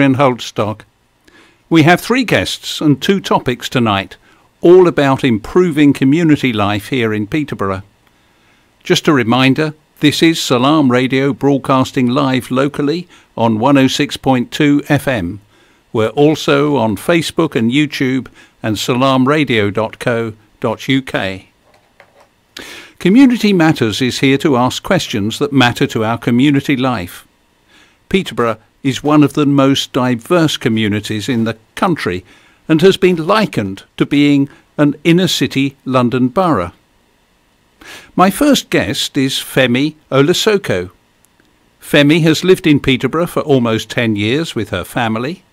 in Holdstock. We have 3 guests and 2 topics tonight, all about improving community life here in Peterborough. Just a reminder, this is Salaam Radio broadcasting live locally on 106.2 FM. We're also on Facebook and YouTube and salamradio.co.uk. Community Matters is here to ask questions that matter to our community life. Peterborough is one of the most diverse communities in the country and has been likened to being an inner-city London borough. My first guest is Femi Olasoko. Femi has lived in Peterborough for almost 10 years with her family.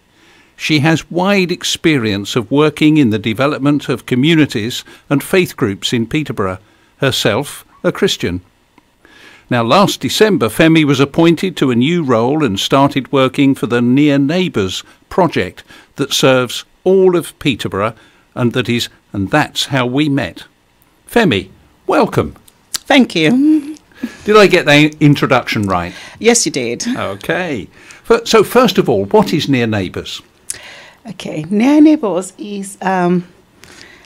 She has wide experience of working in the development of communities and faith groups in Peterborough, herself a Christian. Now, last December, Femi was appointed to a new role and started working for the Near Neighbours project that serves all of Peterborough, and that's how we met. Femi, welcome. Thank you. Did I get the introduction right? Yes, you did. Okay. So first of all, what is Near Neighbours? Okay, Near Neighbours is an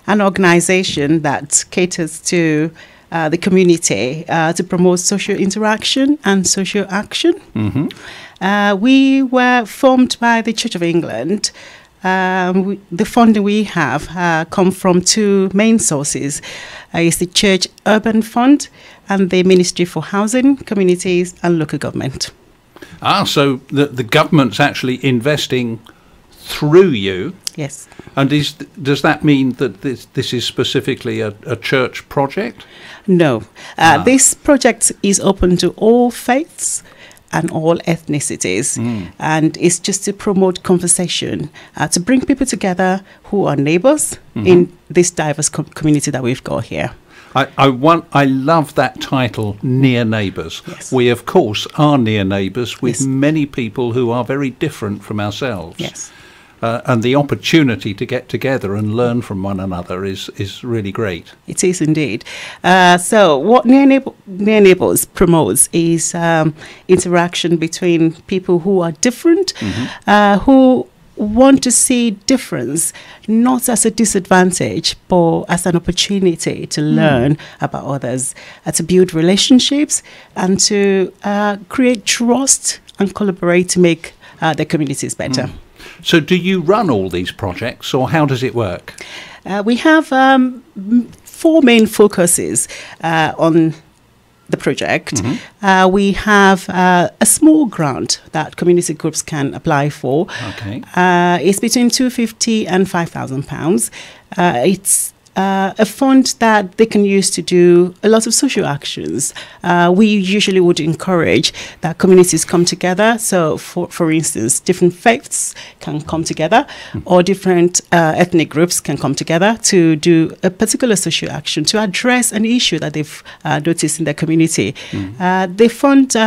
organisation that caters to the community to promote social interaction and social action. Mm-hmm. We were formed by the Church of England. The funding we have come from 2 main sources. It's the Church Urban Fund and the Ministry for Housing, Communities and Local Government. So the government's actually investing through you? Yes. And does that mean that this is specifically a church project? No. This project is open to all faiths and all ethnicities, and it's just to promote conversation, to bring people together who are neighbours in this diverse community that we've got here. I love that title, Near Neighbours. Yes. We, of course, are near neighbours with many people who are very different from ourselves. Yes. And the opportunity to get together and learn from one another is really great. It is indeed. So what Near Neighbours promotes is interaction between people who are different, who want to see difference not as a disadvantage but as an opportunity to learn about others, to build relationships and to create trust and collaborate to make their communities better. So do you run all these projects, or how does it work? We have 4 main focuses on the project. We have a small grant that community groups can apply for. Okay. It's between £250 and £5,000. It's a fund that they can use to do a lot of social actions. We usually would encourage that communities come together. So, for instance, different faiths can come together, or different ethnic groups can come together to do a particular social action to address an issue that they've noticed in their community. The fund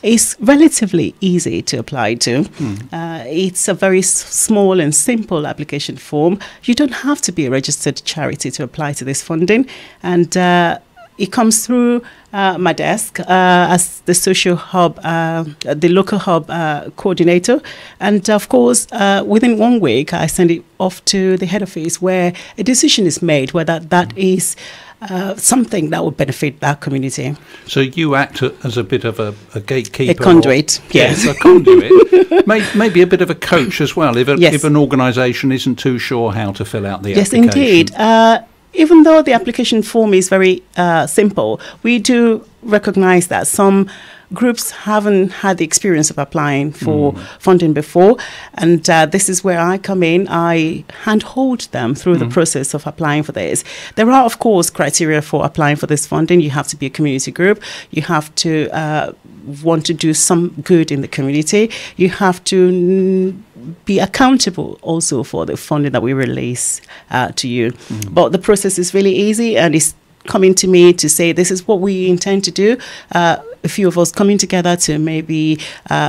is relatively easy to apply to. It's a very small and simple application form. You don't have to be a registered charity to apply to this funding, and it comes through my desk as the social hub, the local hub coordinator, and of course within 1 week I send it off to the head office where a decision is made whether that is something that would benefit that community. So you act as a bit of a gatekeeper, a conduit, yes, a conduit, maybe a bit of a coach as well. If an organisation isn't too sure how to fill out the application. Yes, indeed. Even though the application form is very simple, we do recognise that some groups haven't had the experience of applying for funding before, and this is where I come in. I handhold them through the process of applying for this. There are, of course, criteria for applying for this funding. You have to be a community group. You have to want to do some good in the community. You have to be accountable also for the funding that we release to you. But the process is really easy, and it's coming to me to say this is what we intend to do. A few of us coming together to maybe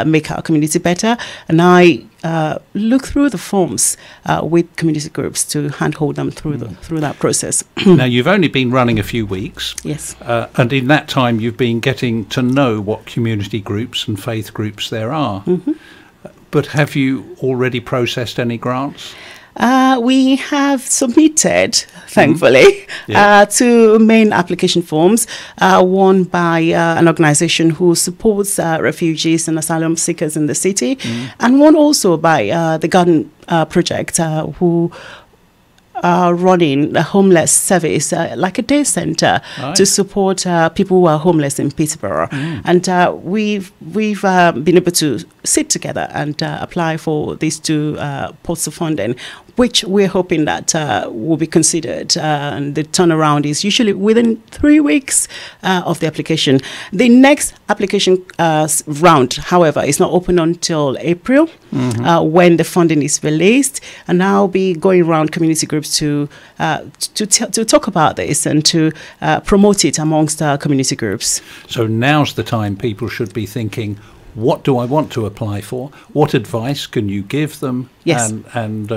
make our community better, and I look through the forms with community groups to handhold them through that process. Now, you've only been running a few weeks. Yes. And in that time you've been getting to know what community groups and faith groups there are. But have you already processed any grants? We have submitted, thankfully, Yeah. two main application forms, one by an organization who supports refugees and asylum seekers in the city, and one also by the Garden Project, who are running a homeless service, like a day center, Right. to support people who are homeless in Peterborough. And we've been able to sit together and apply for these two pots of funding, which we're hoping that will be considered. And the turnaround is usually within 3 weeks of the application. The next application round, however, is not open until April, when the funding is released. And I'll be going around community groups to talk about this and to promote it amongst our community groups. So now's the time people should be thinking, what do I want to apply for? What advice can you give them? Yes. And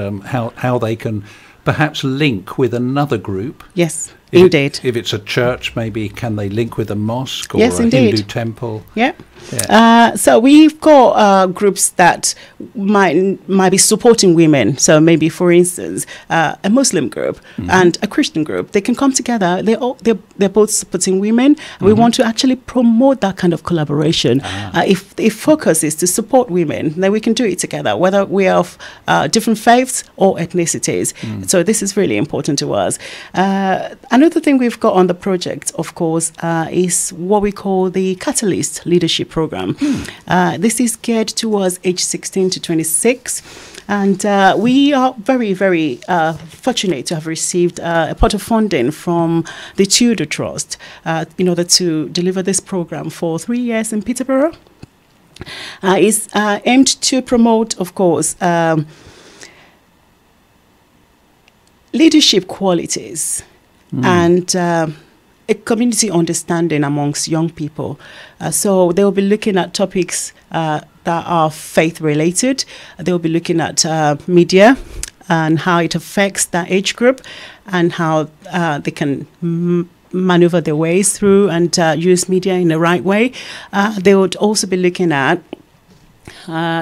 how they can perhaps link with another group? Yes, If indeed. if it's a church, maybe can they link with a mosque or Yes, a indeed. Hindu temple? Yeah. Yeah. So we've got groups that might be supporting women. So maybe, for instance, a Muslim group and a Christian group. They can come together. They're both supporting women. We want to actually promote that kind of collaboration. If focus is to support women, then we can do it together, whether we are of different faiths or ethnicities. So this is really important to us. Another thing we've got on the project, of course, is what we call the Catalyst Leadership Program. This is geared towards age 16 to 26. And we are very, very fortunate to have received a pot of funding from the Tudor Trust in order to deliver this program for 3 years in Peterborough. It's aimed to promote, of course, leadership qualities and a community understanding amongst young people. So they'll be looking at topics that are faith related. They'll be looking at media and how it affects that age group and how they can maneuver their ways through and use media in the right way. They would also be looking at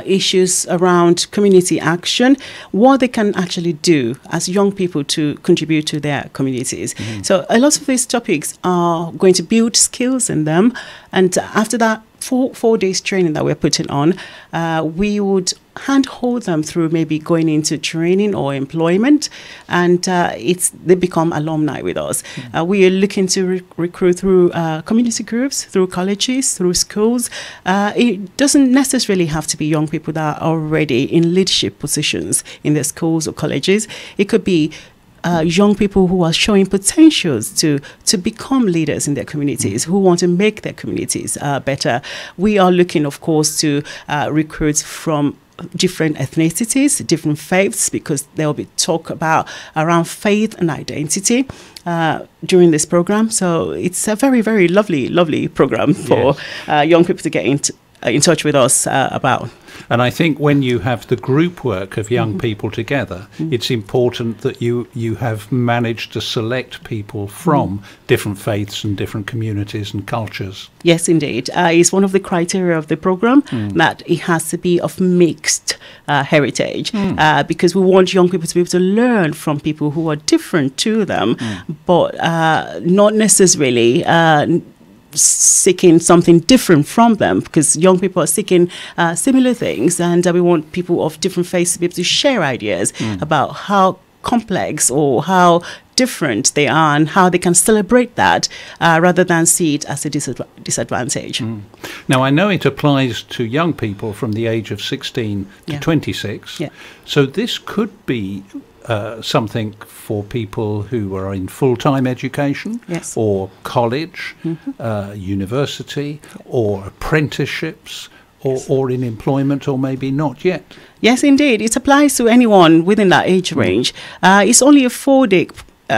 issues around community action, what they can actually do as young people to contribute to their communities. So a lot of these topics are going to build skills in them. And after that 4 days training that we're putting on, we would handhold them through maybe going into training or employment, and they become alumni with us. We are looking to recruit through community groups, through colleges, through schools. It doesn't necessarily have to be young people that are already in leadership positions in their schools or colleges. It could be young people who are showing potentials to become leaders in their communities, who want to make their communities better. We are looking, of course, to recruit from different ethnicities, different faiths, because there will be talk about around faith and identity during this program. So it's a very, very lovely program for young people to get in touch with us about. And I think when you have the group work of young people together, it's important that you have managed to select people from different faiths and different communities and cultures. Yes, indeed. It's one of the criteria of the program that it has to be of mixed heritage, because we want young people to be able to learn from people who are different to them, but not necessarily seeking something different from them, because young people are seeking similar things, and we want people of different faiths to be able to share ideas about how complex or how different they are and how they can celebrate that rather than see it as a disadvantage. Now, I know it applies to young people from the age of 16 to 26. So this could be something for people who are in full-time education, or college, university, or apprenticeships, or in employment, or maybe not yet. Yes, indeed. It applies to anyone within that age range. It's only a 4-day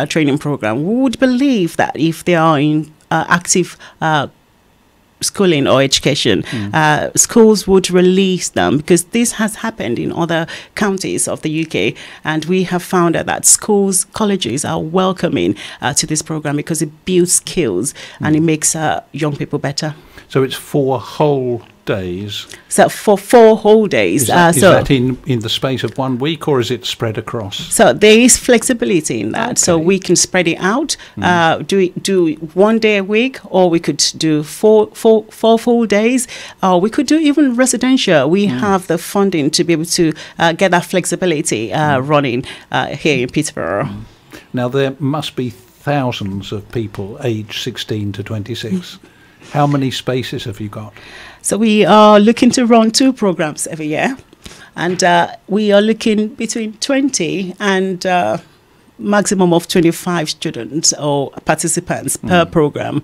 training program. We would believe that if they are in active schooling or education, schools would release them, because this has happened in other counties of the UK, and we have found that schools, colleges are welcoming to this program because it builds skills and it makes young people better. So it's for whole days? So for 4 whole days. Is that in the space of 1 week, or is it spread across? So there is flexibility in that. Okay. So we can spread it out, do 1 day a week, or we could do four full days, or we could do even residential. We have the funding to be able to get that flexibility running here in Peterborough. Now, there must be thousands of people aged 16 to 26. How many spaces have you got? So we are looking to run 2 programs every year, and we are looking between 20 and maximum of 25 students or participants per program.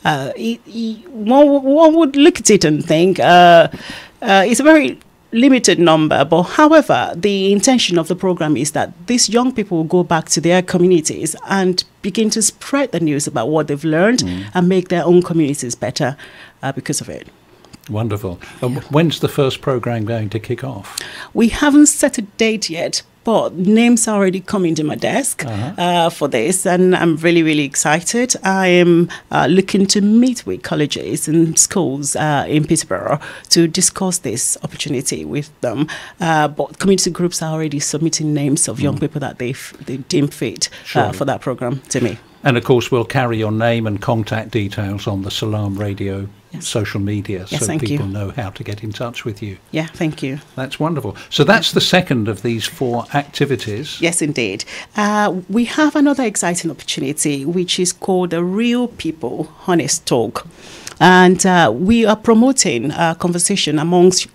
One would look at it and think it's a very limited number, but however, the intention of the program is that these young people will go back to their communities and begin to spread the news about what they've learned and make their own communities better because of it. Wonderful. When's the first program going to kick off? We haven't set a date yet, but names are already coming to my desk for this, and I'm really, really excited. I am looking to meet with colleges and schools in Peterborough to discuss this opportunity with them. But community groups are already submitting names of young people that they deem fit for that program to me. And of course, we'll carry your name and contact details on the Salaam Radio social media, so people know how to get in touch with you. Yeah, thank you. That's wonderful. So that's the second of these 4 activities. Yes, indeed. We have another exciting opportunity, which is called the Real People Honest Talk. And we are promoting conversation amongst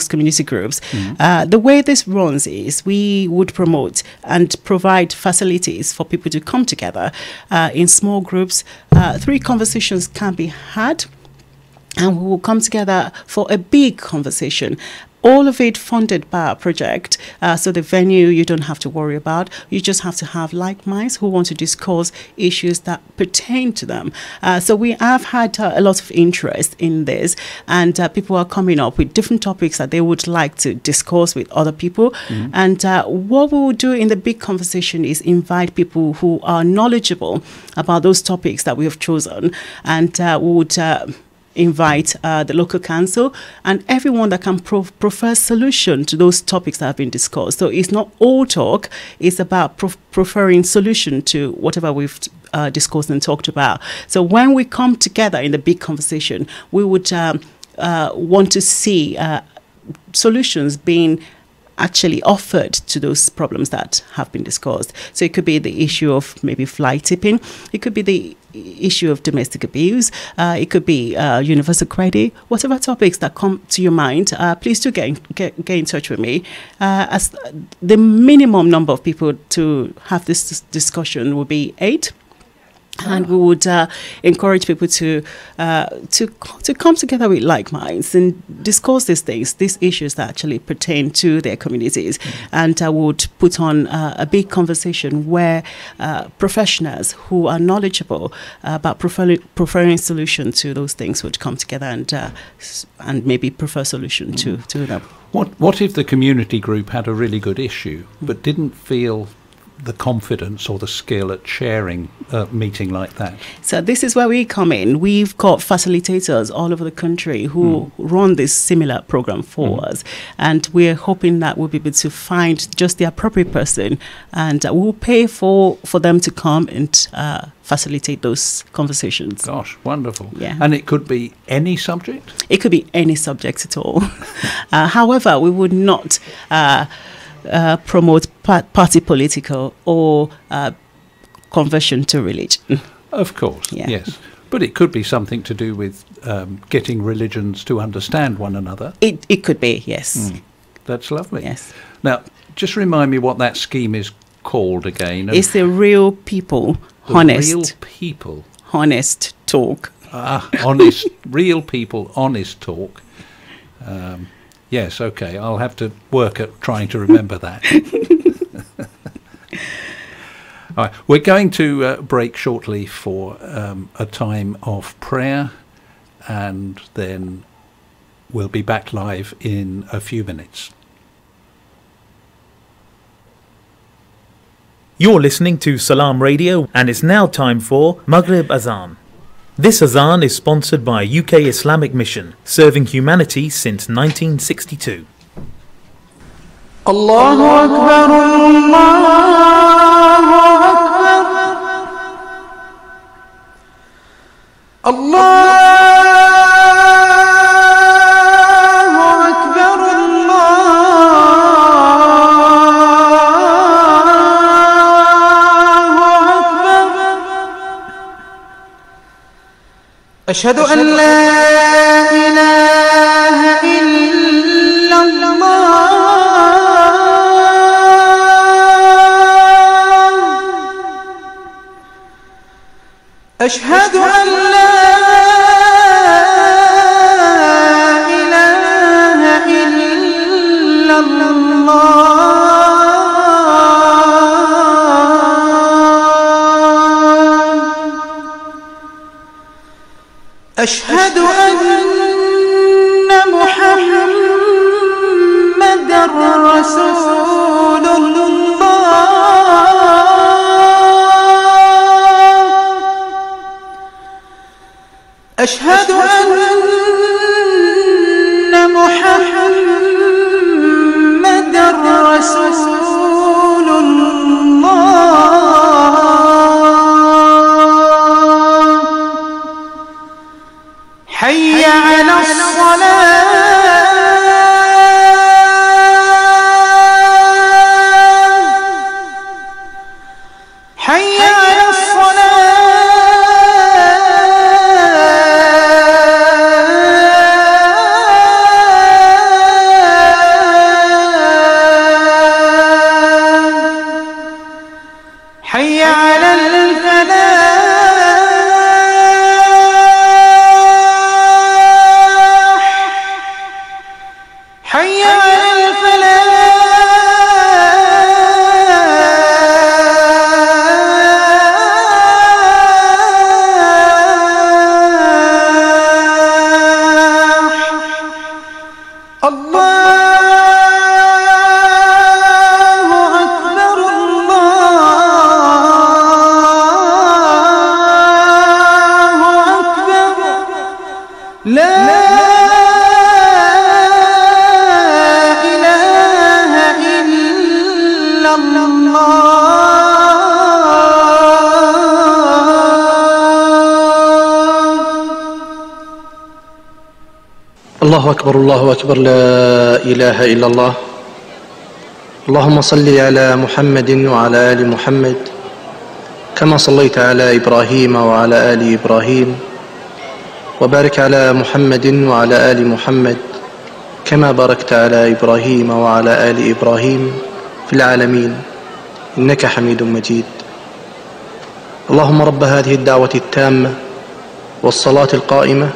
community groups. The way this runs is we would promote and provide facilities for people to come together in small groups. 3 conversations can be had, and we will come together for a big conversation. All of it funded by our project. So the venue you don't have to worry about. You just have to have like minds who want to discuss issues that pertain to them. So we have had a lot of interest in this, and people are coming up with different topics that they would like to discuss with other people. And what we will do in the big conversation is invite people who are knowledgeable about those topics that we have chosen, and we would invite the local council and everyone that can prefer solution to those topics that have been discussed. So it's not all talk, it's about preferring solution to whatever we've discussed and talked about. So when we come together in the big conversation, we would want to see solutions being actually offered to those problems that have been discussed. So it could be the issue of maybe fly tipping, it could be the issue of domestic abuse, it could be universal credit, whatever topics that come to your mind, please do get in touch with me. As the minimum number of people to have this discussion will be 8. And we would encourage people to come together with like minds and discuss these things, these issues that actually pertain to their communities. And we would put on a big conversation where professionals who are knowledgeable about preferring solution to those things would come together and maybe prefer solution to them. What if the community group had a really good issue but didn't feel the confidence or the skill at chairing a meeting like that? So this is where we come in. We've got facilitators all over the country who run this similar program for us, and we're hoping that we'll be able to find just the appropriate person, and we'll pay for them to come and facilitate those conversations. Gosh, wonderful. Yeah. And it could be any subject? It could be any subject at all. However, we would not promote party political or conversion to religion. Of course, yes. But it could be something to do with getting religions to understand one another. It could be, yes. That's lovely. Yes. Now, just remind me what that scheme is called again. It's the Real People Honest. Real People Honest Talk. Honest, Real People Honest Talk. Yes, okay. I'll have to work at trying to remember that. All right. We're going to break shortly for a time of prayer, and then we'll be back live in a few minutes. You're listening to Salaam Radio, and it's now time for Maghrib Azan. This Azan is sponsored by UK Islamic Mission, serving humanity since 1962. Allahu Akbar, Allahu Akbar, Allahu Akbar, Allahu Akbar. Ashhadu an la ilaha illa Allah. أشهد أن لا إله إلا الله. أشهد أن محمدًا رسول الله. أشهد أن محمدًا رسول الله. حي على الصلاة. حي على الصلاة. حي على الفلاح. حي على الفلاح. الله أكبر الله أكبر لا إله إلا الله. اللهم صل على محمد وعلى آل محمد كما صليت على إبراهيم وعلى آل إبراهيم، وبارك على محمد وعلى آل محمد كما باركت على إبراهيم وعلى آل إبراهيم في العالمين إنك حميد مجيد. اللهم رب هذه الدعوة التامة والصلاة القائمة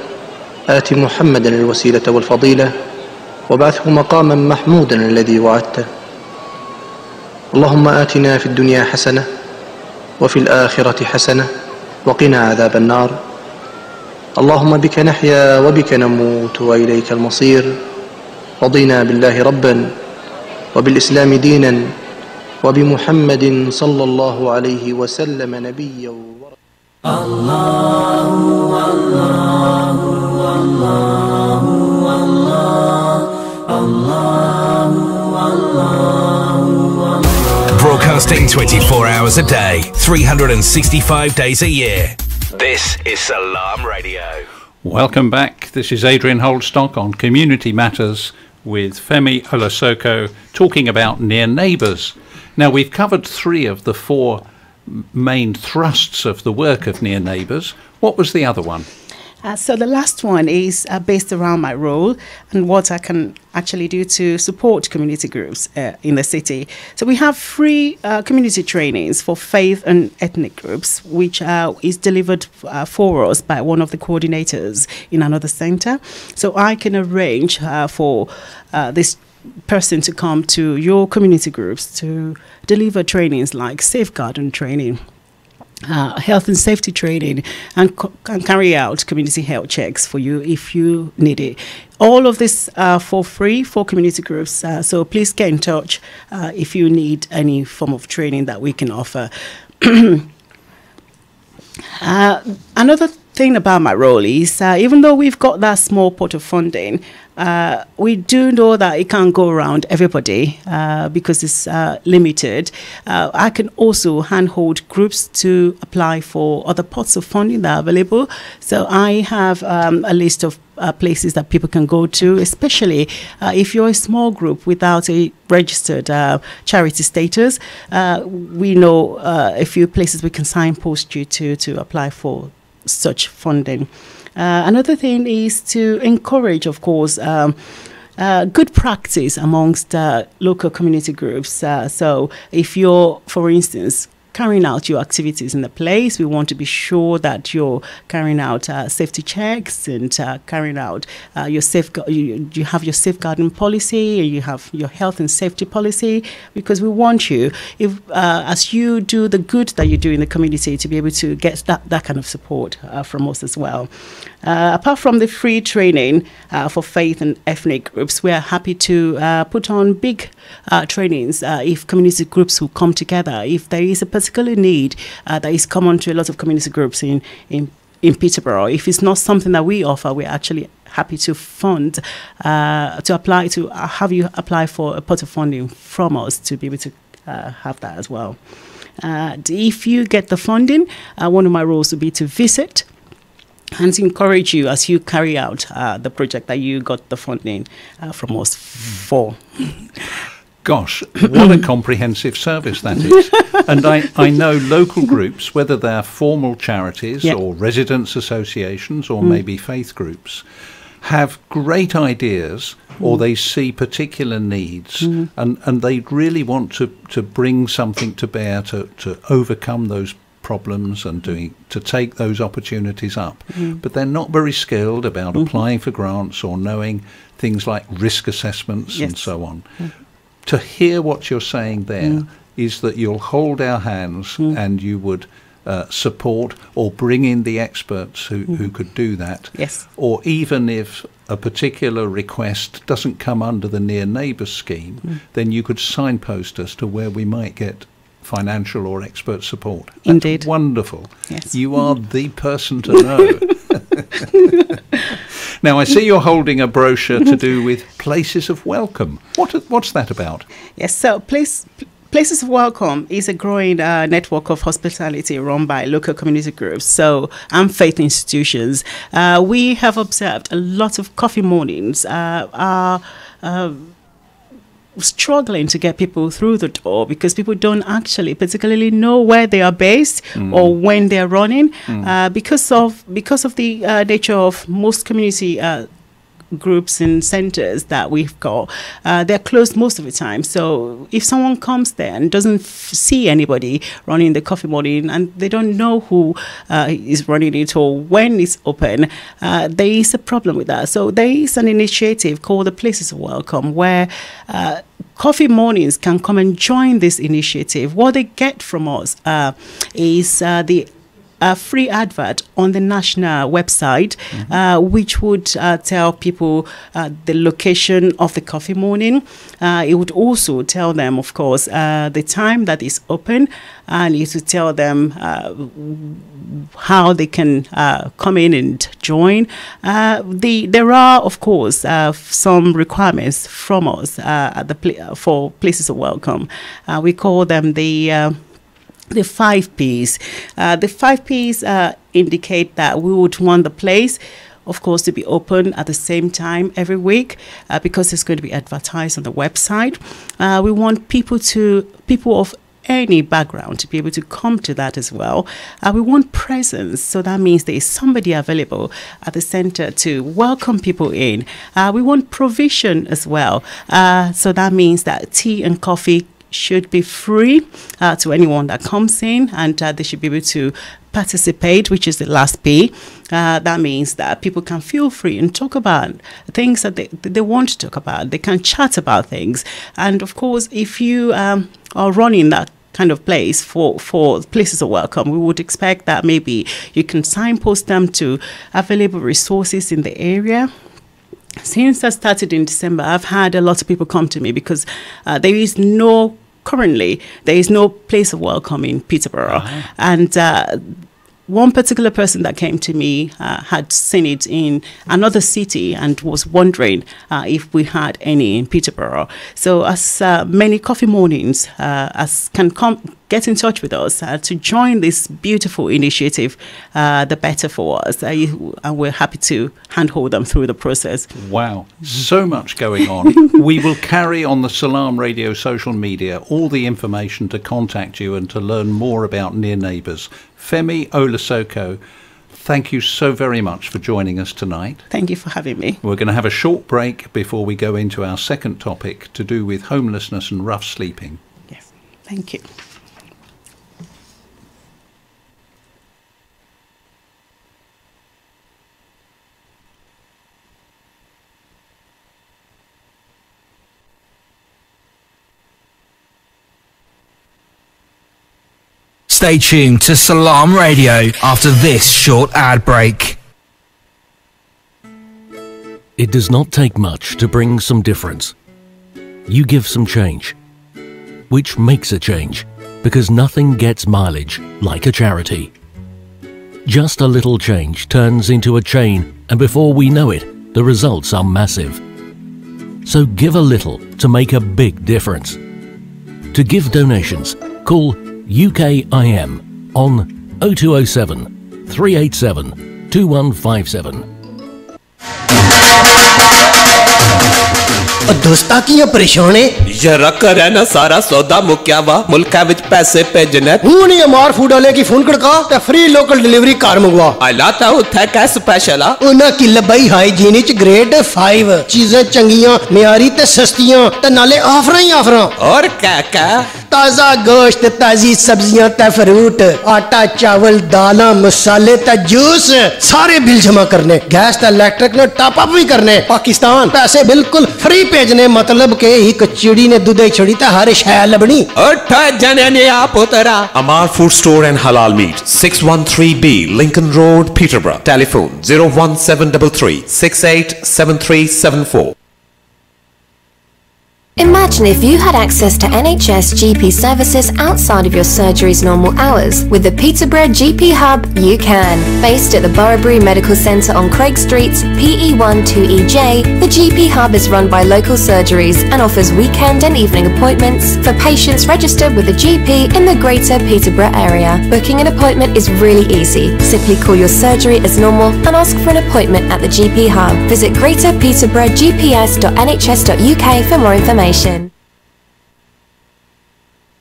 آت محمدا الوسيلة والفضيلة وابعثه مقاما محمودا الذي وعدته. اللهم آتنا في الدنيا حسنة وفي الآخرة حسنة وقنا عذاب النار. اللهم بك نحيا وبك نموت وإليك المصير. رضينا بالله ربا وبالإسلام دينا وبمحمد صلى الله عليه وسلم نبيا. الله الله الله الله الله. Broadcasting 24 hours a day, 365 days a year. This is Salaam Radio. Welcome back. This is Adrian Holdstock on Community Matters with Femi Olosoko talking about near neighbours. Now, we've covered 3 of the 4 main thrusts of the work of near neighbours. What was the other one? So the last one is based around my role and what I can actually do to support community groups in the city. So we have free community trainings for faith and ethnic groups, which is delivered for us by one of the coordinators in another centre. So I can arrange for this person to come to your community groups to deliver trainings like safeguarding training, health and safety training, and carry out community health checks for you if you need it. All of this for free for community groups. So please get in touch if you need any form of training that we can offer. Another thing about my role is, even though we've got that small pot of funding, we do know that it can't go around everybody because it's limited. I can also handhold groups to apply for other pots of funding that are available. So I have a list of places that people can go to, especially if you're a small group without a registered charity status. We know a few places we can signpost you to apply for such funding. Another thing is to encourage, of course, good practice amongst local community groups. So if you're, for instance, carrying out your activities in the place, we want to be sure that you're carrying out safety checks and carrying out your you have your safeguarding policy, and you have your health and safety policy, because we want you, if as you do the good that you do in the community, to be able to get that kind of support from us as well. Apart from the free training for faith and ethnic groups, we are happy to put on big trainings if community groups will come together. If there is a particular need that is common to a lot of community groups in Peterborough, if it's not something that we offer, we're actually happy to fund, to have you apply for a pot of funding from us to be able to have that as well. If you get the funding, one of my roles would be to visit and to encourage you as you carry out the project that you got the funding from us for. Gosh, what a comprehensive service that is. And I know local groups, whether they're formal charities or residents' associations or maybe faith groups, have great ideas or they see particular needs and they really want to bring something to bear to overcome those problems and to take those opportunities up. But they're not very skilled about applying for grants or knowing things like risk assessments and so on. To hear what you're saying there is that you'll hold our hands and you would support or bring in the experts who could do that. Yes. Or even if a particular request doesn't come under the Near Neighbours scheme, then you could signpost us to where we might get financial or expert support. That's Indeed. Wonderful. Yes. You are the person to know. Now, I see you're holding a brochure to do with Places of Welcome. What's that about? Yes, so Places of Welcome is a growing network of hospitality run by local community groups and faith institutions. We have observed a lot of coffee mornings are struggling to get people through the door because people don't actually particularly know where they are based or when they are running because of the nature of most community groups and centers that we've got. They're closed most of the time, so if someone comes there and doesn't see anybody running the coffee morning and they don't know who is running it or when it's open, there is a problem with that. So there is an initiative called the Places of Welcome where coffee mornings can come and join this initiative. What they get from us is the free advert on the national website, which would tell people the location of the coffee morning. It would also tell them, of course, the time that is open, and it would tell them how they can come in and join. There are, of course, some requirements from us for Places of Welcome. We call them the 5 Ps. The 5 Ps indicate that we would want the place, of course, to be open at the same time every week because it's going to be advertised on the website. We want people of any background to be able to come to that as well. We want presence, so that means there is somebody available at the center to welcome people in. We want provision as well, so that means that tea and coffee should be free to anyone that comes in, and they should be able to participate, which is the last P. That means that people can feel free and talk about things that they want to talk about. They can chat about things. And of course, if you are running that kind of place for Places of Welcome, we would expect that maybe you can signpost them to available resources in the area. Since I started in December, I've had a lot of people come to me because currently there is no Place of Welcome in Peterborough. And one particular person that came to me had seen it in another city and was wondering if we had any in Peterborough. So as many coffee mornings as can come, get in touch with us to join this beautiful initiative, the better for us. And we're happy to handhold them through the process. Wow, so much going on. We will carry on the Salaam Radio social media all the information to contact you and to learn more about Near Neighbours. Femi Olasoko, thank you so very much for joining us tonight. Thank you for having me. We're going to have a short break before we go into our second topic to do with homelessness and rough sleeping. Yes, thank you. Stay tuned to Salaam Radio after this short ad break. It does not take much to bring some difference. You give some change, which makes a change, because nothing gets mileage like a charity. Just a little change turns into a chain, and before we know it, the results are massive. So give a little to make a big difference. To give donations, call UKIM on 0207 387 2157. दोस्ता की परेशान है जरा कर है ना सारा सौदा मुक्या वा मुल्का विच पैसे भेजने हूं नहीं अमार फूड वाले की फोन खड़का ते फ्री लोकल डिलीवरी कार मंगवा आला ता उत्थे कै स्पेशल आ उना की लबाई हाइजीन च ग्रेड 5 चीजें चंगियां मियारी ते सस्तियां ते नाले ऑफरां ही ऑफरां और क्या ताजा गोश्त ताजी सब्जियां ते फ्रूट आटा चावल दालां मसाले ते जूस सारे बिल जमा करने गैस ते इलेक्ट्रिक ने टॉप अप भी करने पाकिस्तान पैसे बिल्कुल फ्री भेजने मतलब के एक चिड़ी ने दूध छड़ी ते हर शय लबनी उठ जने ने आप उतरा Amar Food Store and Halal Meat 613B Lincoln Road Peterborough telephone 01733 687374. Imagine if you had access to NHS GP services outside of your surgery's normal hours. With the Peterborough GP Hub, you can. Based at the Boroughbury Medical Centre on Craig Street, PE1 2EJ, the GP Hub is run by local surgeries and offers weekend and evening appointments for patients registered with a GP in the Greater Peterborough area. Booking an appointment is really easy. Simply call your surgery as normal and ask for an appointment at the GP Hub. Visit greaterpeterborough.gps.nhs.uk for more information.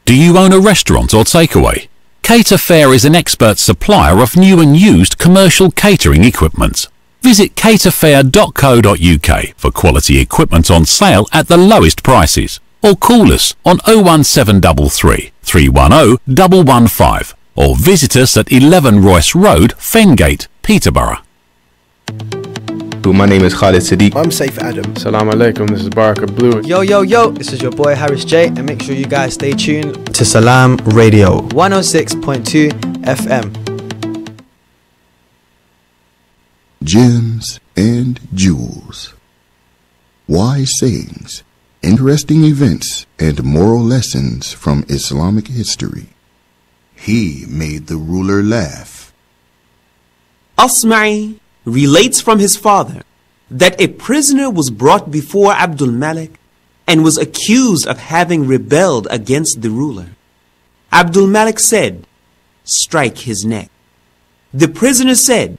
Do you own a restaurant or takeaway? Cater Fair is an expert supplier of new and used commercial catering equipment. Visit caterfair.co.uk for quality equipment on sale at the lowest prices, or call us on 01733 310 115 or visit us at 11 Royce Road, Fengate, Peterborough. My name is Khalid Siddiq. I'm Saif Adam. Salaam alaikum, this is Baraka Blue. Yo, this is your boy Harris J, and make sure you guys stay tuned to Salaam Radio 106.2 FM. Gems and jewels. Wise sayings, interesting events, and moral lessons from Islamic history. He made the ruler laugh. Asma'i relates from his father that a prisoner was brought before Abdul Malik and was accused of having rebelled against the ruler. Abdul Malik said, "Strike his neck." The prisoner said,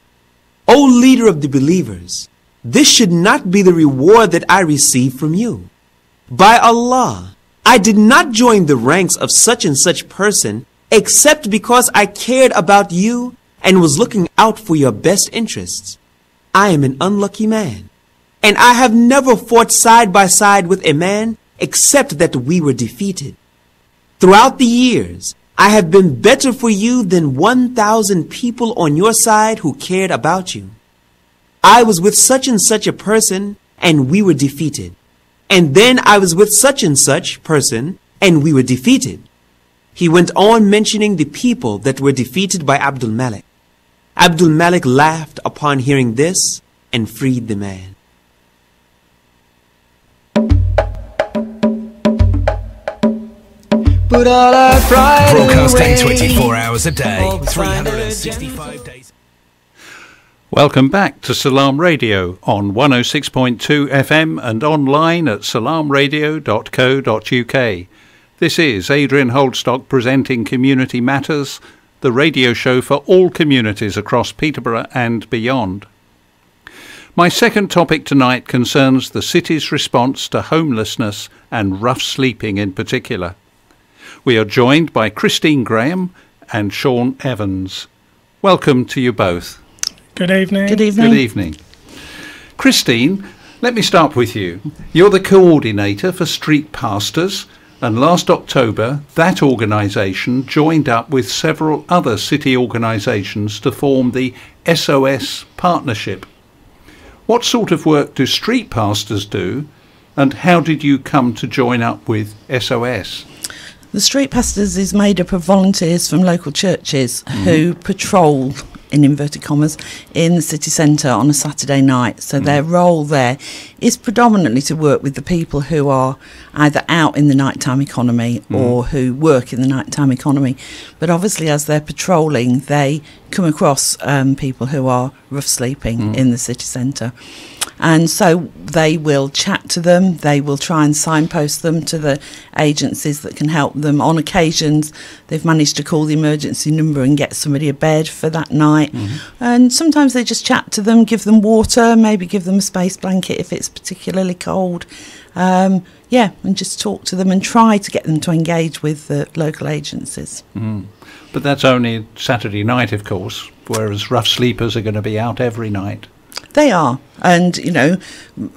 "O leader of the believers, this should not be the reward that I receive from you. By Allah, I did not join the ranks of such and such person except because I cared about you and was looking out for your best interests. I am an unlucky man, and I have never fought side by side with a man except that we were defeated. Throughout the years, I have been better for you than 1,000 people on your side who cared about you. I was with such and such a person, and we were defeated. And then I was with such and such person, and we were defeated." He went on mentioning the people that were defeated by Abdul Malik. Abdul Malik laughed upon hearing this and freed the man. Broadcasting 24 hours a day, 365 days. Welcome back to Salaam Radio on 106.2 FM and online at salamradio.co.uk. This is Adrian Holdstock presenting Community Matters, the radio show for all communities across Peterborough and beyond. My second topic tonight concerns the city's response to homelessness and rough sleeping in particular. We are joined by Christine Graham and Sean Evans. Welcome to you both. Good evening. Good evening. Good evening. Christine, let me start with you. You're the coordinator for Street Pastors, and last October that organisation joined up with several other city organisations to form the SOS Partnership. What sort of work do Street Pastors do, and how did you come to join up with SOS? The Street Pastors is made up of volunteers from local churches who patrol, in inverted commas, in the city centre on a Saturday night. So their role there is predominantly to work with the people who are either out in the nighttime economy or who work in the nighttime economy. But obviously as they're patrolling, they come across people who are rough sleeping in the city centre. And so they will chat to them, they will try and signpost them to the agencies that can help them. On occasions, they've managed to call the emergency number and get somebody a bed for that night. And sometimes they just chat to them, give them water, maybe give them a space blanket if it's particularly cold. And just talk to them and try to get them to engage with the local agencies. But that's only Saturday night, of course, whereas rough sleepers are going to be out every night. They are. And,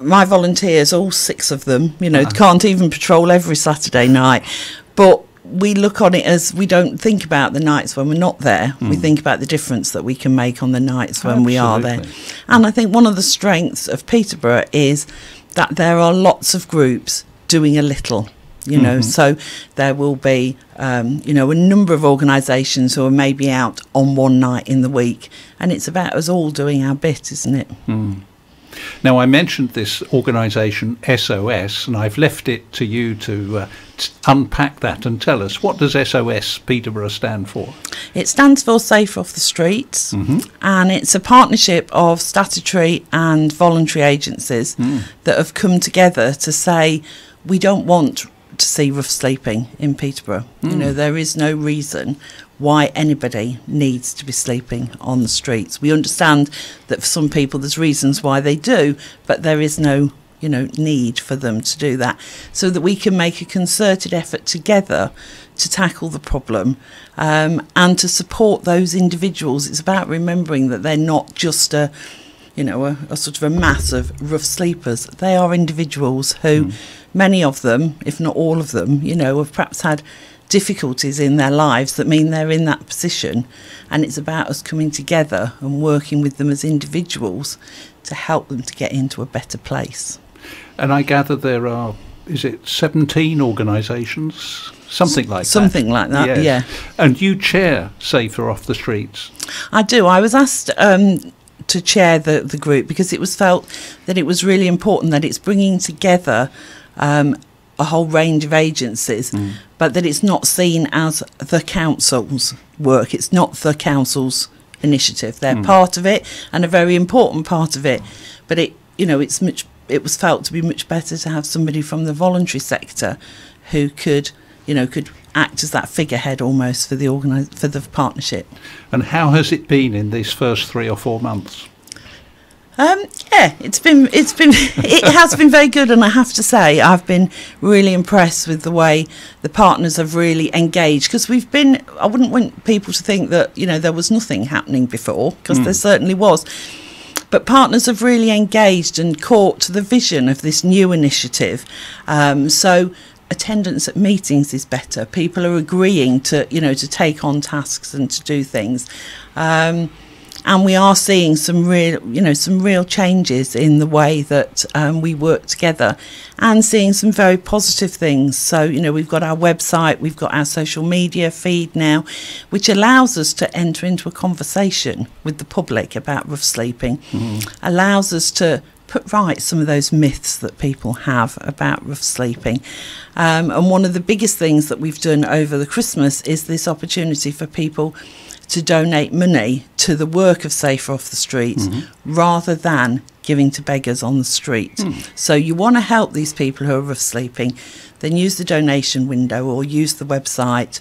my volunteers, all 6 of them, can't even patrol every Saturday night. But we look on it as we don't think about the nights when we're not there. We think about the difference that we can make on the nights when we are there. And I think one of the strengths of Peterborough is that there are lots of groups doing a little. So there will be, a number of organisations who are maybe out on one night in the week, and it's about us all doing our bit, isn't it? Now, I mentioned this organisation SOS, and I've left it to you to unpack that and tell us, what does SOS Peterborough stand for? It stands for Safe Off the Streets, and it's a partnership of statutory and voluntary agencies that have come together to say, we don't want to see rough sleeping in Peterborough. There is no reason why anybody needs to be sleeping on the streets. We understand that for some people there's reasons why they do, but there is no need for them to do that, so that we can make a concerted effort together to tackle the problem and to support those individuals. It's about remembering that they're not just a sort of a mass of rough sleepers. They are individuals who, many of them, if not all of them, have perhaps had difficulties in their lives that mean they're in that position. And it's about us coming together and working with them as individuals to help them to get into a better place. And I gather there are, 17 organisations? Something like that. Something like that, yeah. And you chair Safer Off the Streets. I do. I was asked to chair the group because it was felt that it was really important that it's bringing together a whole range of agencies, but that it's not seen as the council's work. It's not the council's initiative. They're part of it and a very important part of it, but it was felt to be much better to have somebody from the voluntary sector who could act as that figurehead almost for the partnership. And how has it been in these first 3 or 4 months? It has been very good, and I have to say I've been really impressed with the way the partners have really engaged, because I wouldn't want people to think that there was nothing happening before, because there certainly was. But partners have really engaged and caught the vision of this new initiative. So attendance at meetings is better. People are agreeing to take on tasks and to do things. And we are seeing some real changes in the way that we work together, and seeing some very positive things. So, we've got our website, we've got our social media feed now, which allows us to enter into a conversation with the public about rough sleeping, allows us to put right some of those myths that people have about rough sleeping. And one of the biggest things that we've done over the Christmas is this opportunity for people to donate money to the work of Safer Off the Streets rather than giving to beggars on the street. So you want to help these people who are rough sleeping, then use the donation window or use the website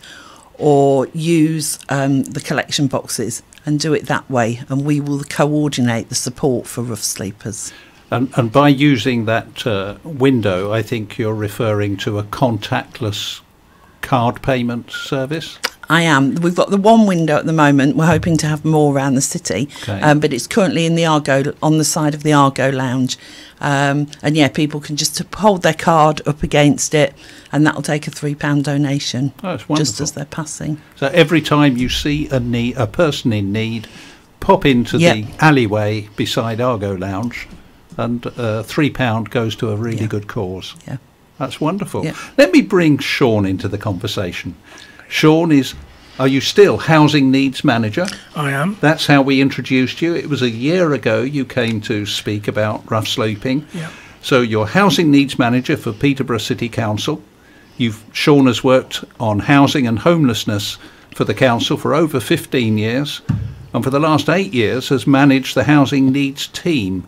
or use the collection boxes and do it that way, and we will coordinate the support for rough sleepers. And by using that window, I think you're referring to a contactless card payment service? I am. We've got the one window at the moment. We're hoping to have more around the city, but it's currently in the Argo, on the side of the Argo Lounge. And yeah, people can just hold their card up against it, and that'll take a £3 donation. Oh, that's wonderful. Just as they're passing. So every time you see a person in need, pop into the alleyway beside Argo Lounge, and £3 goes to a really good cause. Yeah, that's wonderful. Let me bring Sean into the conversation. Sean are you still Housing Needs Manager? I am. That's how we introduced you. It was a year ago you came to speak about rough sleeping. Yeah. So you're Housing Needs Manager for Peterborough City Council. Sean has worked on housing and homelessness for the council for over 15 years, and for the last 8 years has managed the Housing Needs team.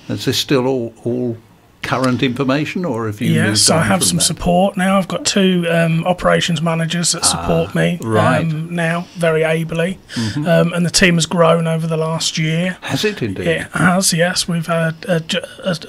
Is this still all current information, or have you Yes, I have some support now. I've got 2 operations managers that support me now very ably, and the team has grown over the last year. Has it indeed? It has, yes. We've had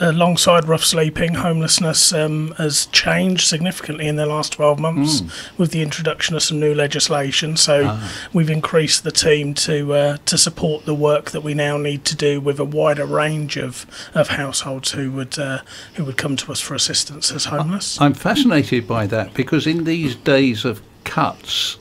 alongside rough sleeping, homelessness has changed significantly in the last 12 months with the introduction of some new legislation. So we've increased the team to support the work that we now need to do with a wider range of households who would come to us for assistance as homeless. I'm fascinated by that, because in these days of cuts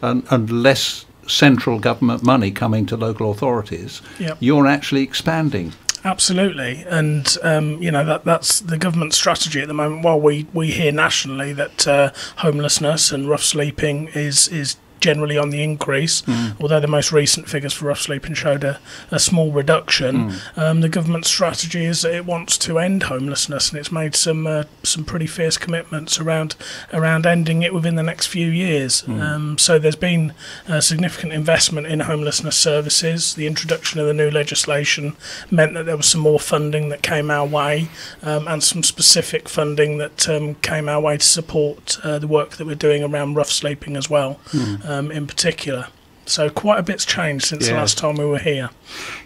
and less central government money coming to local authorities, you're actually expanding. Absolutely, and that's the government strategy at the moment. While we hear nationally that homelessness and rough sleeping is generally on the increase, although the most recent figures for rough sleeping showed a small reduction. The government strategy is that it wants to end homelessness, and it's made some pretty fierce commitments around ending it within the next few years. So there's been a significant investment in homelessness services. The introduction of the new legislation meant that there was some more funding that came our way, and some specific funding that came our way to support the work that we're doing around rough sleeping as well. In particular. So quite a bit's changed since the last time we were here.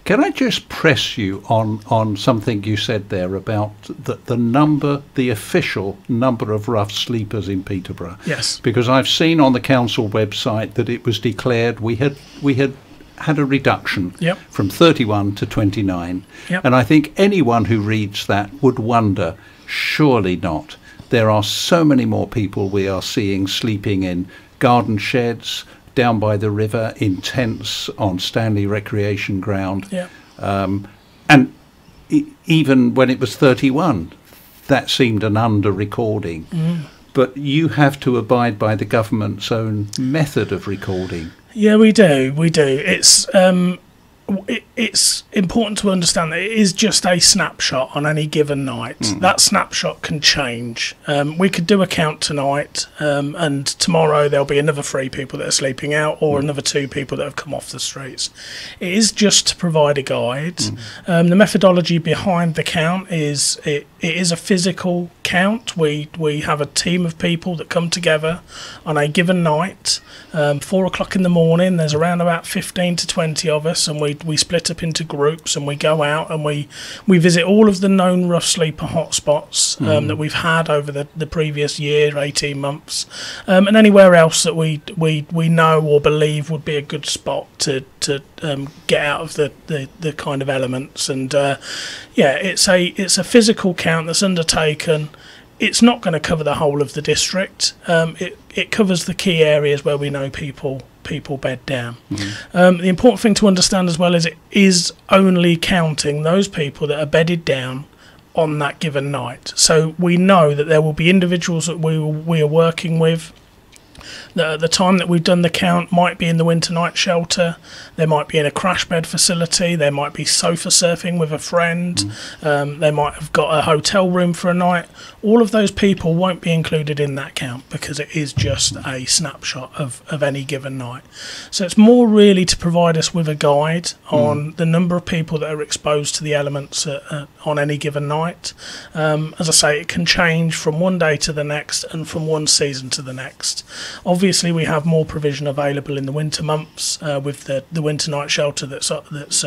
Can I just press you on something you said there about the official number of rough sleepers in Peterborough? Yes. Because I've seen on the council website that it was declared we had had a reduction from 31 to 29. And I think anyone who reads that would wonder, surely not. There are so many more people we are seeing sleeping in garden sheds, down by the river, in tents on Stanley Recreation Ground. And even when it was 31, that seemed an under-recording. But you have to abide by the government's own method of recording. Yeah, we do. It's important to understand that it is just a snapshot on any given night. That snapshot can change. We could do a count tonight, and tomorrow there'll be another 3 people that are sleeping out, or another 2 people that have come off the streets. It is just to provide a guide. The methodology behind the count is it is a physical count. We have a team of people that come together on a given night. 4 o'clock in the morning, there's around about 15 to 20 of us, and we split up into groups, and we go out and we visit all of the known rough sleeper hotspots that we've had over the previous year, 18 months, and anywhere else that we know or believe would be a good spot to get out of the kind of elements. And it's a physical count that's undertaken. It's not going to cover the whole of the district. It covers the key areas where we know people bed down. The important thing to understand as well is it is only counting those people that are bedded down on that given night. So we know that there will be individuals that we are working with The time that we've done the count might be in the winter night shelter, there might be in a crash bed facility, there might be sofa surfing with a friend, they might have got a hotel room for a night. All of those people won't be included in that count because it is just a snapshot of any given night. So it's more really to provide us with a guide on the number of people that are exposed to the elements on any given night. As I say, it can change from one day to the next and from one season to the next. Obviously, we have more provision available in the winter months with the winter night shelter that's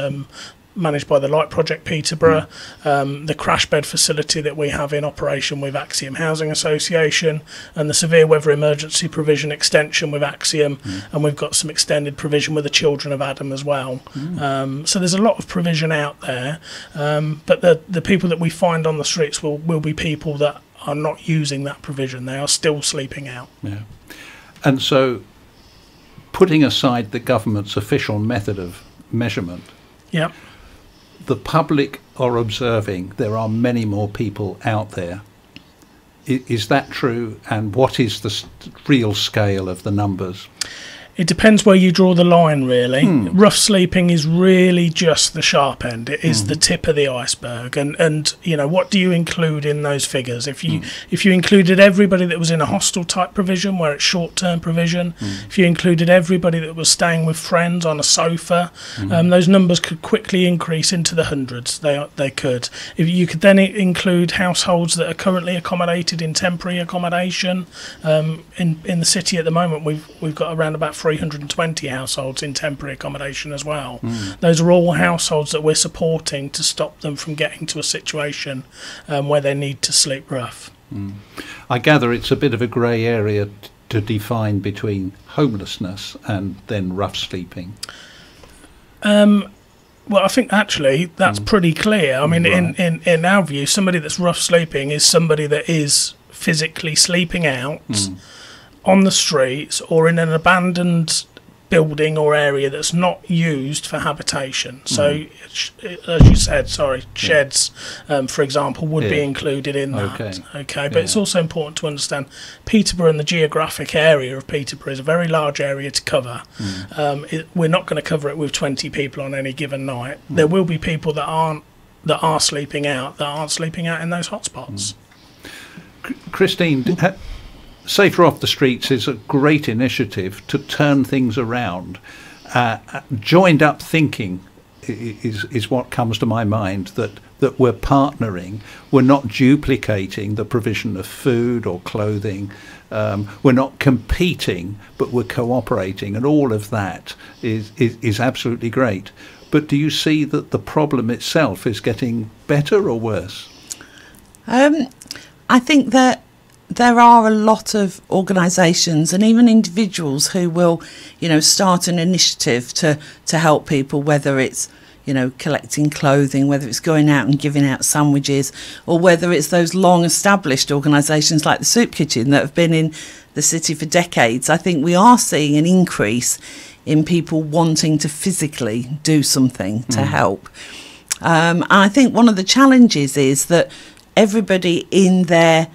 managed by the Light Project Peterborough, the crash bed facility that we have in operation with Axiom Housing Association, and the severe weather emergency provision extension with Axiom, and we've got some extended provision with the Children of Adam as well. So there's a lot of provision out there, but the people that we find on the streets will be people that are not using that provision. They are still sleeping out. Yeah. And so, putting aside the government's official method of measurement, yep, the public are observing there are many more people out there. Is that true? And what is the real scale of the numbers? It depends where you draw the line, really. Rough sleeping is really just the sharp end. It is the tip of the iceberg. And you know, what do you include in those figures? If you included everybody that was in a hostel type provision, where it's short-term provision, if you included everybody that was staying with friends on a sofa, those numbers could quickly increase into the hundreds. They could. If you could then include households that are currently accommodated in temporary accommodation, in the city at the moment, we've got around about 320 households in temporary accommodation as well. Those are all households that we're supporting to stop them from getting to a situation where they need to sleep rough. I gather it's a bit of a grey area to define between homelessness and then rough sleeping. Well, I think actually that's pretty clear. I mean, in our view, somebody that's rough sleeping is somebody that is physically sleeping out on the streets or in an abandoned building or area that's not used for habitation. So, as you said, sheds, for example, would be included in that. Okay, but it's also important to understand Peterborough and the geographic area of Peterborough is a very large area to cover. We're not going to cover it with 20 people on any given night. There will be people that are sleeping out in those hotspots. Christine, Safer Off the Streets is a great initiative to turn things around. Joined up thinking is what comes to my mind, that we're partnering, we're not duplicating the provision of food or clothing, we're not competing, but we're cooperating, and all of that is absolutely great. But do you see that the problem itself is getting better or worse? I think that there are a lot of organisations and even individuals who will, start an initiative to help people, whether it's, collecting clothing, whether it's going out and giving out sandwiches, or whether it's those long established organisations like the Soup Kitchen that have been in the city for decades. I think we are seeing an increase in people wanting to physically do something to help. I think one of the challenges is that everybody in their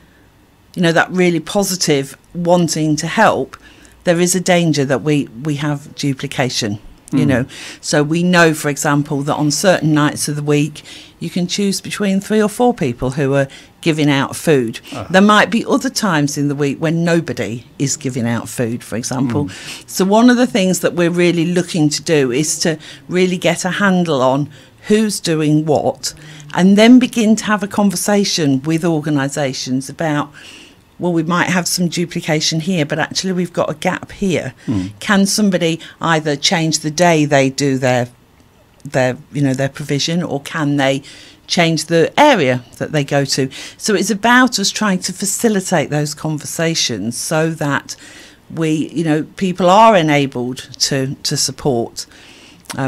that really positive wanting to help, there is a danger that we have duplication, So we know, for example, that on certain nights of the week, you can choose between 3 or 4 people who are giving out food. There might be other times in the week when nobody is giving out food, for example. So one of the things that we're really looking to do is to really get a handle on who's doing what, and then begin to have a conversation with organisations about, well, we might have some duplication here, but actually we've got a gap here. Can somebody either change the day they do their provision, or can they change the area that they go to? So it's about us trying to facilitate those conversations so that people are enabled to support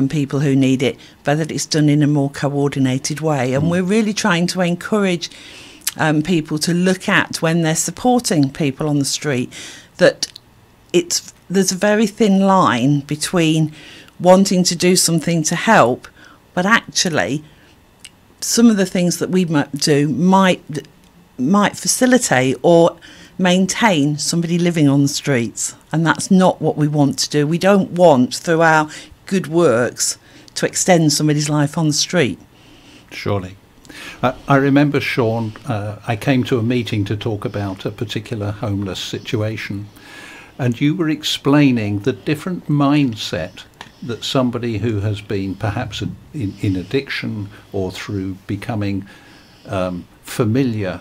people who need it, but that it's done in a more coordinated way. And we're really trying to encourage people to look at, when they're supporting people on the street, that there's a very thin line between wanting to do something to help, but actually some of the things that we might do might facilitate or maintain somebody living on the streets, and that's not what we want to do. We don't want, through our good works, to extend somebody's life on the street. Surely. I remember, Sean, I came to a meeting to talk about a particular homeless situation, and you were explaining the different mindset that somebody who has been perhaps in addiction or through becoming familiar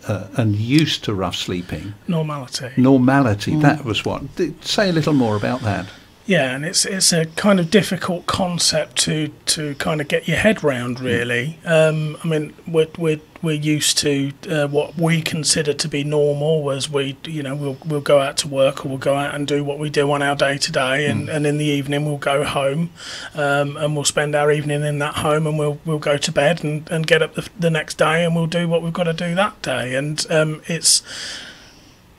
and used to rough sleeping. Normality, that was what. Say a little more about that. Yeah, and it's a kind of difficult concept to kind of get your head round, really. I mean, we're used to what we consider to be normal, as we'll go out to work, or we'll go out and do what we do on our day to day, and in the evening we'll go home, and we'll spend our evening in that home, and we'll go to bed and get up the next day, and we'll do what we've got to do that day, and it's.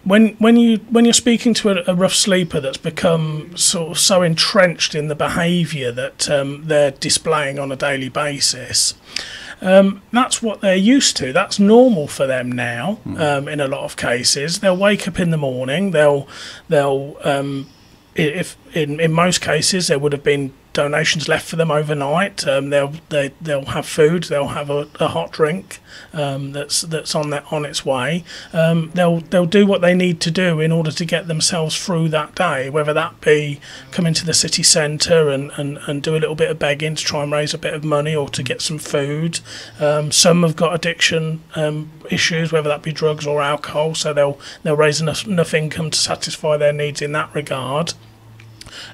When you're speaking to a rough sleeper that's become sort of so entrenched in the behaviour that they're displaying on a daily basis, that's what they're used to. That's normal for them now. In a lot of cases, they'll wake up in the morning. If in most cases there would have been donations left for them overnight. They'll have food. They'll have a hot drink that's on its way. They'll do what they need to do in order to get themselves through that day, whether that be come into the city centre and do a little bit of begging to try and raise a bit of money or to get some food. Some have got addiction issues, whether that be drugs or alcohol, so they'll raise enough income to satisfy their needs in that regard.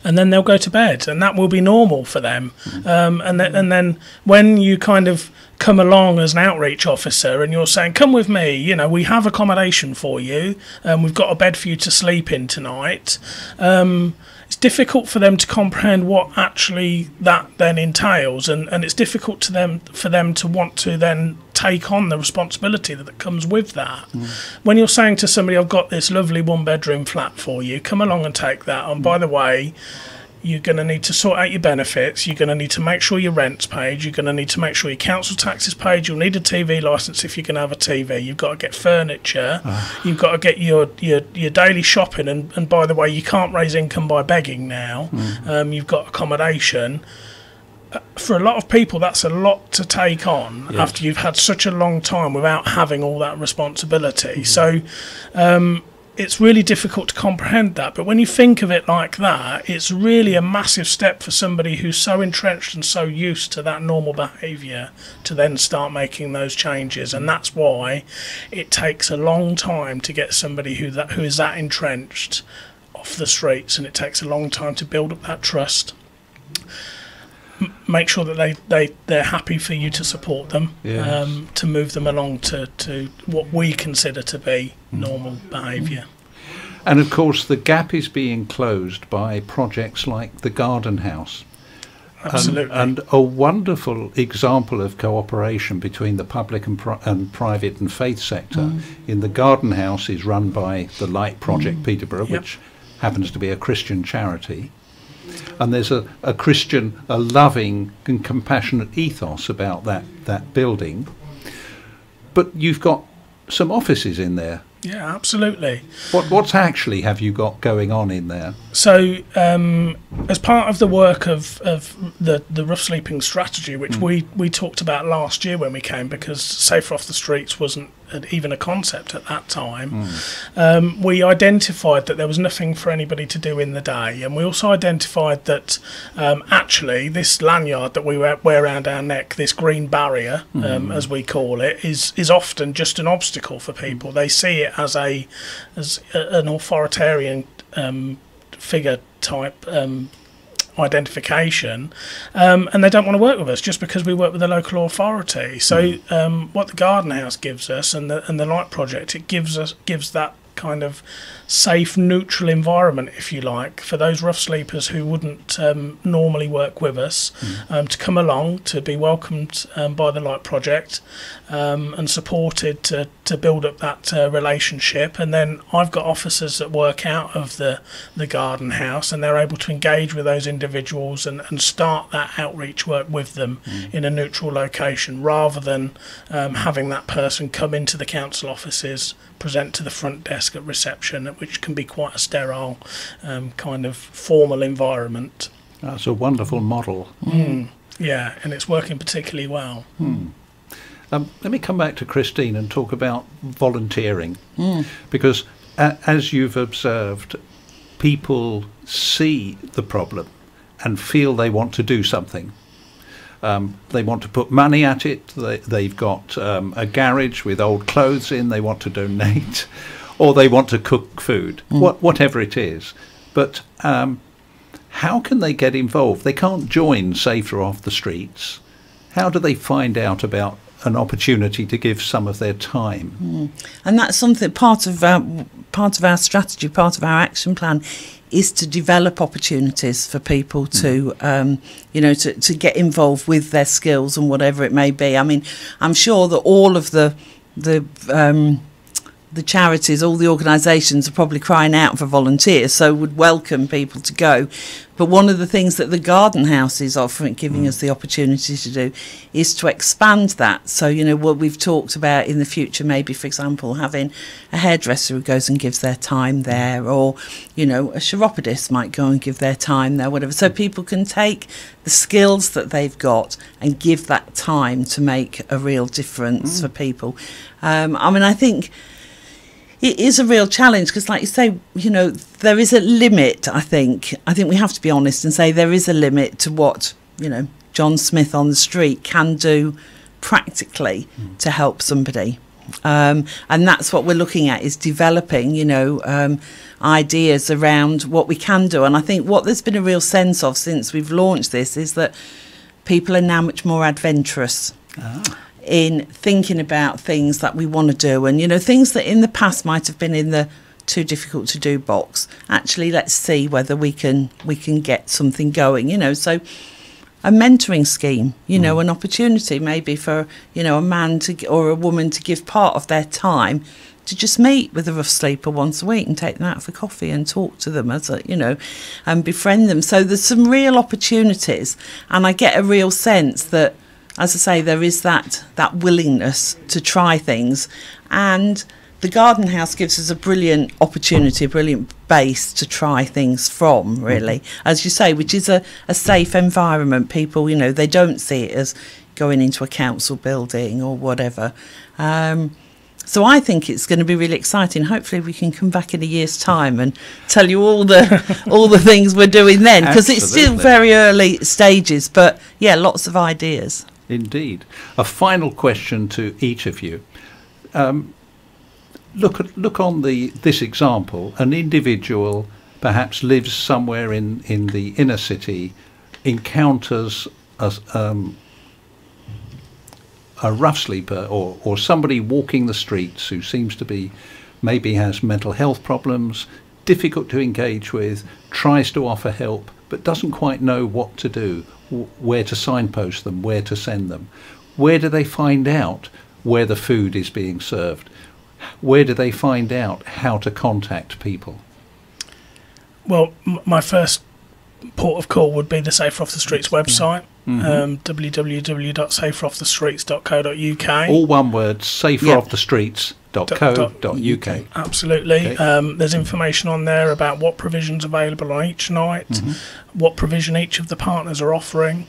And then they'll go to bed, and that will be normal for them. And then when you kind of come along as an outreach officer and you're saying, come with me, we have accommodation for you, and we've got a bed for you to sleep in tonight, it's difficult for them to comprehend what actually that then entails, and it's difficult for them to want to then take on the responsibility that comes with that. When you're saying to somebody, I've got this lovely one-bedroom flat for you, come along and take that, and by the way, you're going to need to sort out your benefits, you're going to need to make sure your rent's paid, you're going to need to make sure your council tax is paid, you'll need a TV licence if you're going to have a TV, you've got to get furniture, you've got to get your daily shopping, and by the way, you can't raise income by begging now. You've got accommodation. For a lot of people, that's a lot to take on after you've had such a long time without having all that responsibility. So it's really difficult to comprehend that, but when you think of it like that, it's really a massive step for somebody who's so entrenched and so used to that normal behaviour to then start making those changes. And that's why it takes a long time to get somebody who is that entrenched off the streets, and it takes a long time to build up that trust. Make sure that they're happy for you to support them, to move them along to what we consider to be normal behaviour. And of course the gap is being closed by projects like the Garden House. Absolutely. And a wonderful example of cooperation between the public and private and faith sector in the Garden House is run by the Light Project Peterborough, which happens to be a Christian charity. And there's a loving and compassionate ethos about that building. But you've got some offices in there. Yeah, absolutely. What's actually have you got going on in there? So, as part of the work of the rough sleeping strategy, which we talked about last year when we came, because Safer Off the Streets wasn't even a concept at that time, we identified that there was nothing for anybody to do in the day, and we also identified that actually this lanyard that we wear around our neck, this green barrier, as we call it, is often just an obstacle for people. They see it as an authoritarian figure type identification, and they don't want to work with us just because we work with the local authority. So what the Garden House gives us, and the Light Project, it gives that kind of safe, neutral environment, if you like, for those rough sleepers who wouldn't normally work with us, to come along, to be welcomed by the Light Project, and supported to build up that relationship. And then I've got officers that work out of the Garden House, and they're able to engage with those individuals and start that outreach work with them in a neutral location, rather than having that person come into the council offices, present to the front desk, desk at reception, which can be quite a sterile kind of formal environment. That's a wonderful model. Yeah, and it's working particularly well. Let me come back to Christine and talk about volunteering, because as you've observed, people see the problem and feel they want to do something. They want to put money at it. They've got a garage with old clothes in. They want to donate, or they want to cook food, whatever it is. But how can they get involved? They can't join Safer Off the Streets. How do they find out about an opportunity to give some of their time? And that's something part of our strategy, part of our action plan, is to develop opportunities for people to to get involved with their skills and whatever it may be. I mean, I'm sure that all of the charities, all the organisations are probably crying out for volunteers, so would welcome people to go. But one of the things that the Garden House is offering, giving us the opportunity to do, is to expand that. So, what we've talked about in the future, maybe, for example, having a hairdresser who goes and gives their time there, or, a chiropodist might go and give their time there, whatever. So people can take the skills that they've got and give that time to make a real difference for people. I think it is a real challenge because, like you say, there is a limit, I think. I think we have to be honest and say there is a limit to what, John Smith on the street can do practically to help somebody. And that's what we're looking at, is developing, ideas around what we can do. And I think what there's been a real sense of since we've launched this is that people are now much more adventurous in thinking about things that we want to do, and things that in the past might have been in the too difficult to do box. Actually, let's see whether we can get something going. So a mentoring scheme, an opportunity maybe for a man or a woman to give part of their time to just meet with a rough sleeper once a week and take them out for coffee and talk to them and befriend them. So there's some real opportunities, and I get a real sense that, as I say, there is that willingness to try things, and the Garden House gives us a brilliant opportunity, a brilliant base to try things from, really, as you say, which is a safe environment. People, they don't see it as going into a council building or whatever. So I think it's going to be really exciting. Hopefully we can come back in a year's time and tell you all the things we're doing then, because it's still very early stages, but yeah, lots of ideas. Indeed. A final question to each of you. Look on this example. An individual perhaps lives somewhere in the inner city, encounters a rough sleeper or somebody walking the streets who seems to be, maybe has mental health problems, difficult to engage with, tries to offer help, but doesn't quite know what to do, where to signpost them, where to send them. Where do they find out where the food is being served? Where do they find out how to contact people? Well, my first port of call would be the Safer Off the Streets website, www.saferoffthestreets.co.uk. All one word, saferoffthestreets.co.uk. Absolutely. Okay. There's information on there about what provisions are available on each night, what provision each of the partners are offering.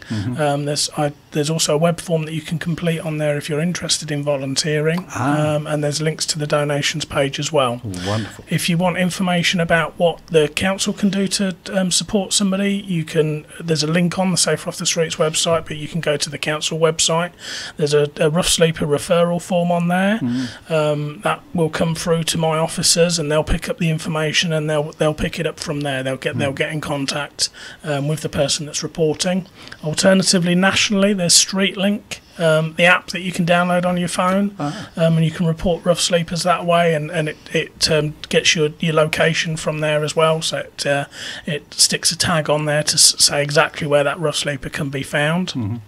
There's also a web form that you can complete on there if you're interested in volunteering, and there's links to the donations page as well. Wonderful. If you want information about what the council can do to support somebody, there's a link on the Safer Off the Streets website, but you can go to the council website. There's a rough sleeper referral form on there. That will come through to my officers, and they'll pick up the information and they'll pick it up from there. They'll get in contact with the person that's reporting. Alternatively, nationally, there's StreetLink, the app that you can download on your phone, and you can report rough sleepers that way, and it gets your location from there as well. So it sticks a tag on there to say exactly where that rough sleeper can be found.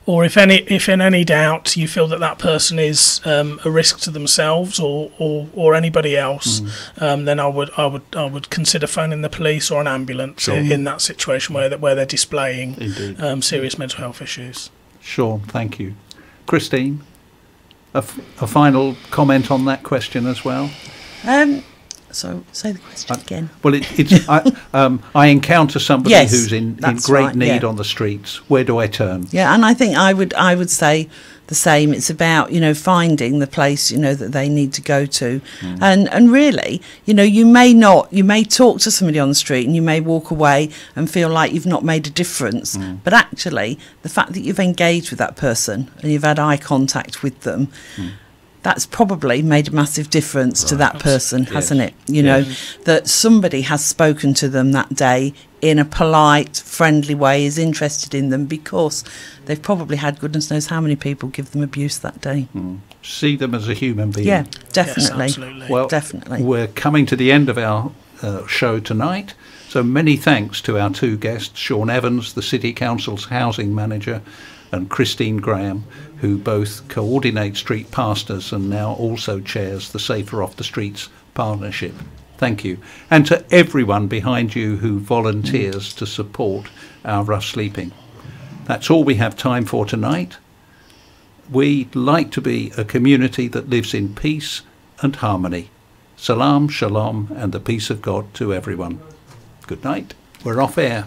Or if in any doubt you feel that person is a risk to themselves or anybody else, then I would consider phoning the police or an ambulance in that situation where they're displaying serious mental health issues. Sure, thank you. Christine, a final comment on that question as well? So say the question again. Well, I encounter somebody Yes, who's in that's great right, need yeah. on the streets. Where do I turn? Yeah, and I think I would say the same. It's about, finding the place, that they need to go to. And really, you may talk to somebody on the street and you may walk away and feel like you've not made a difference. But actually, the fact that you've engaged with that person and you've had eye contact with them, that's probably made a massive difference to that person, hasn't it? That somebody has spoken to them that day in a polite, friendly way, is interested in them because they've probably had goodness knows how many people give them abuse that day. See them as a human being. Yeah, definitely. Yes, absolutely. Well, definitely. We're coming to the end of our show tonight. So many thanks to our two guests, Sean Evans, the City Council's housing manager, and Christine Graham, who both coordinate street pastors and now also chairs the Safer Off the Streets partnership. Thank you. And to everyone behind you who volunteers to support our rough sleeping. That's all we have time for tonight. We'd like to be a community that lives in peace and harmony. Salaam, shalom, and the peace of God to everyone. Good night. We're off air.